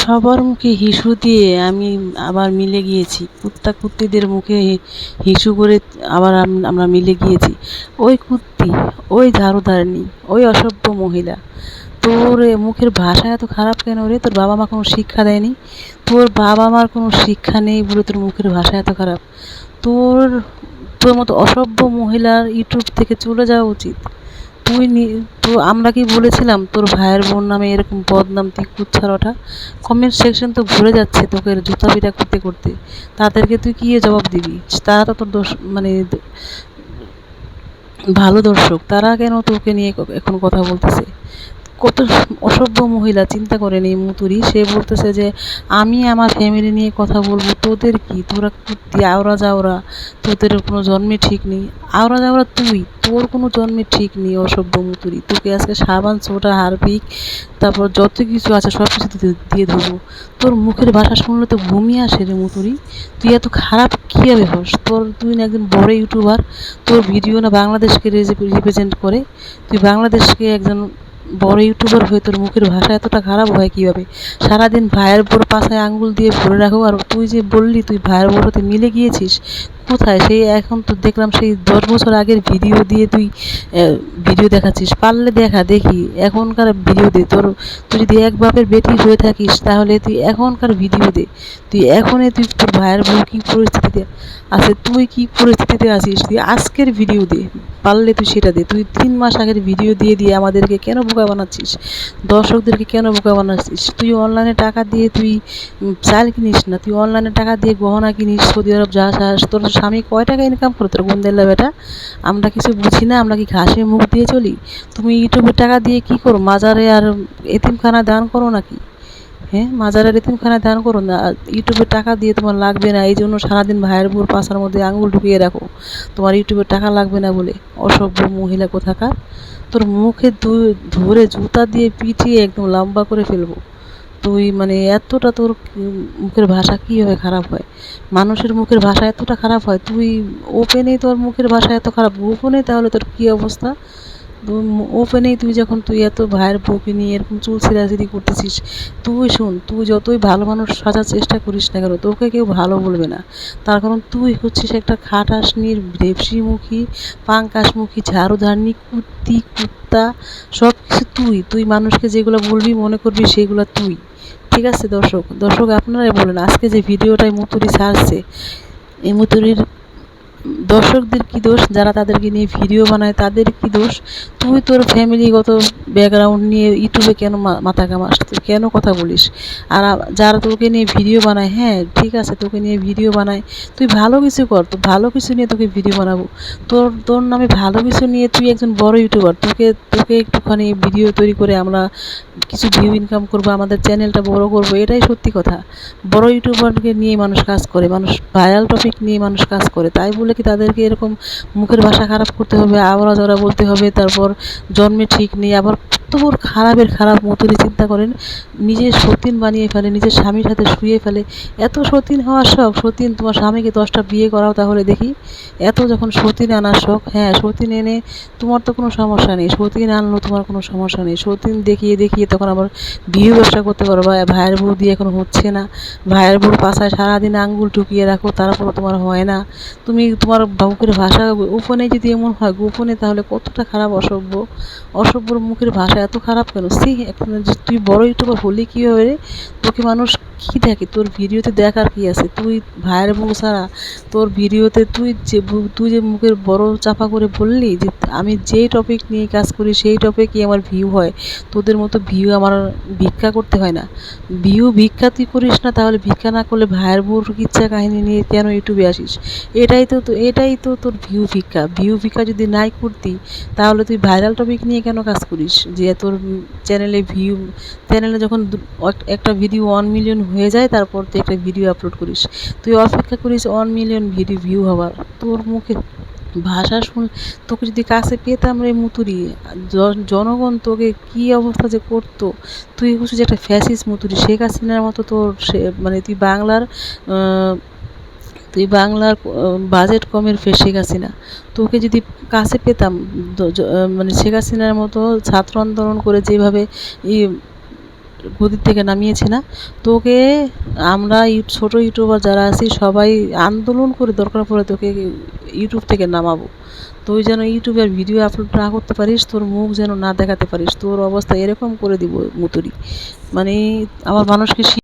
সবার মুখে হিসু দিয়ে আমি আবার মিলে গিয়েছি। কুত্তা-কুত্তিদের মুখে হিসু করে আবার আমরা মিলে গিয়েছি। ওই কুত্তি, ওই ঝাড়ুদারনি, ওই অসভ্য মহিলা, তোর মুখের ভাষা এত খারাপ কেন রে? তোর বাবা মা কোনো শিক্ষা দেয়নি? তোর বাবা মার কোনো শিক্ষা নেই বলে তোর মুখের ভাষা এত খারাপ? তোর তোর মতো অসভ্য মহিলার ইউটিউব থেকে চলে যাওয়া উচিত। তো আমরা কি বলেছিলাম তোর ভাইয়ের বোন নামে এরকম বদনাম তুই কুচ্ছার ওঠা? কমেন্ট সেকশন তো ভরে যাচ্ছে তোকে জুতা পিটা করতে করতে। তাদেরকে তুই কি জবাব দিবি? তারা তো তোর দোষ মানে ভালো দর্শক, তারা কেন তোকে নিয়ে এখন কথা বলতেছে? কত অসভ্য মহিলা চিন্তা করেন এই মুতুরি। সে বলতেছে যে আমি আমার ফ্যামিলি নিয়ে কথা বলবো, তোদের কি? তোরা কুত্তি, আওরা যাওরা, তোদের কোনো জন্মে ঠিক নেই। আওরা যাওরা তুই, তোর কোনো জন্মে ঠিক নেই অসভ্য মুতুরি। তোকে আজকে সাবান, সোডা, হারপিক, তারপর যত কিছু আছে সব কিছু দিয়ে ধরবো। তোর মুখের ভাষা শুনলে তো বমি আসে রে মুতুরি। তুই এত খারাপ কীভাবে হস? তুই না একজন বড় ইউটিউবার, তোর ভিডিও না বাংলাদেশকে রিপ্রেজেন্ট করে। তুই বাংলাদেশকে একজন বড় ইউটিউবার হয়ে তোর মুখের ভাষা এতটা খারাপ হয় কীভাবে? সারাদিন ভাইয়ের বড় পাশায় আঙ্গুল দিয়ে ভরে রাখো। আর তুই যে বললি তুই ভাইয়ের বড় সাথে মিলে গিয়েছিস, কোথায়? সেই এখন তো দেখলাম সেই 10 বছর আগের ভিডিও দিয়ে তুই ভিডিও দেখাচ্ছিস। পারলে দেখি এখনকার ভিডিও দে। তুই যদি এক বাপের বেটি হয়ে থাকিস তাহলে তুই এখনকার ভিডিও দে। তুই তোর ভাইয়ের বউ কী পরিস্থিতিতে আছে, তুই কী পরিস্থিতিতে আছিস, তুই আজকের ভিডিও দে। পারলে তুই সেটা দে। তুই 3 মাস আগের ভিডিও দিয়ে আমাদেরকে কেন বোকা বানাচ্ছিস? দর্শকদেরকে কেন বোকা বানাচ্ছিস? তুই অনলাইনে টাকা দিয়ে তুই চাল কিনিস না, তুই অনলাইনে টাকা দিয়ে গহনা কিনিস, সৌদি আরব যাস। তোর স্বামী কয় টাকা ইনকাম করে তোর গোন্দেলা বেটা? আমরা কিছু বুঝি না? আমরা কি ঘাসে মুখ দিয়ে চলি? তুমি ইউটিউবের টাকা দিয়ে কি করো? মাজারে আর এতিমখানা দান করো নাকি? হ্যাঁ, মাজারের এতিমখানায় দান করো না? ইউটিউবের টাকা দিয়ে তোমার লাগবে না, এই জন্য সারাদিন ভাইয়ের বোর পাশার মধ্যে আঙুল ঢুকিয়ে রাখো, তোমার ইউটিউবের টাকা লাগবে না বলে। অসভ্য মহিলা কোথাকার! তোর মুখে ধরে জুতা দিয়ে পিটিয়ে একদম লম্বা করে ফেলবো। তুই মানে এতটা তোর মুখের ভাষা কীভাবে খারাপ হয়? মানুষের মুখের ভাষা এতটা খারাপ হয়? তুই ওপেনেই তোর মুখের ভাষা এত খারাপ, গোপনে তাহলে তোর কী অবস্থা? ওপেনেই তুই এত ভাইয়ের বউকে নিয়ে এরকম চুল ছিঁড়াছিঁড়ি করতেছিস। তুই যতই ভালো মানুষ সাজার চেষ্টা করিস না কেন, তোকে কেউ ভালো বলবে না। তার কারণ তুই হচ্ছিস একটা খাটাসনির ঢেপসিমুখী, পাঙ্কাসমুখী, ঝাড়ুধারনি, কুত্তা, সব কিছু তুই মানুষকে যেগুলো বলবি মনে করবি সেগুলো তুই। ঠিক আছে দর্শক আপনারাই বলেন, আজকে যে ভিডিওটাই মুতুরি ছাড়ছে, এই মুতুরির দর্শকদের কি দোষ? যারা তাদেরকে নিয়ে ভিডিও বানায় তাদের কি দোষ? তুই তোর ফ্যামিলিগত ব্যাকগ্রাউন্ড নিয়ে ইউটিউবে কেন মাথা ঘামাস? তুই কেন কথা বলিস? আর যারা তোকে নিয়ে ভিডিও বানায়, হ্যাঁ ঠিক আছে, তোকে নিয়ে ভিডিও বানায়, তুই ভালো কিছু কর, তো ভালো কিছু নিয়ে তোকে ভিডিও বানাবো। তোর নামে ভালো কিছু নিয়ে তুই একজন বড় ইউটিউবার, তোকে একটুখানি ভিডিও তৈরি করে আমরা কিছু ভিউ ইনকাম করবো, আমাদের চ্যানেলটা বড় করবো, এটাই সত্যি কথা। বড় ইউটিউবারকে নিয়ে মানুষ কাজ করে, মানুষ ভাইরাল টপিক নিয়ে মানুষ কাজ করে, তাই বলে কি তাদেরকে এরকম মুখের ভাষা খারাপ করতে হবে, আওরা জরা বলতে হবে, তারপর জন্মে ঠিক নেই, আবার কত খারাপের খারাপ মতুরি? চিন্তা করেন, নিজের সতীন বানিয়ে ফেলে, নিজের স্বামীর সাথে শুয়ে ফেলে। এত সতীন হওয়ার শখ? সতীন তোমার স্বামীকে 10টা বিয়ে করাও তাহলে দেখি। এত যখন সতীন আনার শখ, হ্যাঁ সতীন এনে তোমার তো কোনো সমস্যা নেই, সতীন আনলো তোমার কোনো সমস্যা নেই। সতীন দেখিয়ে তখন আবার বিয়ে ব্যবসা করতে পারো। ভাইয়ের বউ দিয়ে এখন হচ্ছে না, ভাইয়ের বউর পাশায় সারাদিন আঙ্গুল ঢুকিয়ে রাখো, তারপরও তোমার হয় না। তোমার মুখের ভাষা গোপনে যদি এমন হয়, গোপনে তাহলে কতটা খারাপ! অসভ্যর মুখের ভাষা এত খারাপ কেন? এখন তুই বড় ইউটিউবার হলি কীভাবে রে? তোকে মানুষ কী দেখে? তোর ভিডিওতে দেখার কী আছে? তুই ভাইয়ের বউ ছাড়া তোর ভিডিওতে তুই যে মুখের বড় চাপা করে বললি যে আমি যেই টপিক নিয়ে কাজ করি সেই টপিকই আমার ভিউ হয়, তোদের মতো ভিউ আমার ভিক্ষা করতে হয় না। ভিক্ষা তুই করিস না, তাহলে ভিক্ষা না করলে ভাইয়ের বউর কিচ্ছা কাহিনী নিয়ে কেন ইউটিউবে আসিস? এটাই তো তোর ভিউ ভিক্ষা যদি নাই করতি তাহলে তুই ভাইরাল টপিক নিয়ে কেন কাজ করিস? যে তোর চ্যানেলে যখন একটা ভিডিও 1 মিলিয়ন হয়ে যায় তারপর তুই একটা ভিডিও আপলোড করিস, তুই অপেক্ষা করিস 1 মিলিয়ন ভিউ হওয়ার। তোর মুখে ভাষা তোকে যদি কাছে পেতাম রে মুতুরি, জনগণ তোকে কি অবস্থা যে করতো! তুই হচ্ছিস একটা ফ্যাসিস্ট মুতুরি, শেখ হাসিনার মতো। মানে তুই বাংলার বাজেট কমের শেখ হাসিনা। তোকে যদি কাছে পেতাম, মানে শেখ হাসিনার মতো ছাত্র আন্দোলন করে যেভাবে গদির থেকে নামিয়েছি না, তোকে আমরা ছোট ইউটিউবার যারা আছি সবাই আন্দোলন করে দরকার পড়ে তোকে ইউটিউব থেকে নামাবো। তুই যেন ইউটিউবে ভিডিও আপলোড না করতে পারিস, তোর মুখ যেন না দেখাতে পারিস, তোর অবস্থা এরকম করে দিব মুতুরি। মানে আমার মানুষকে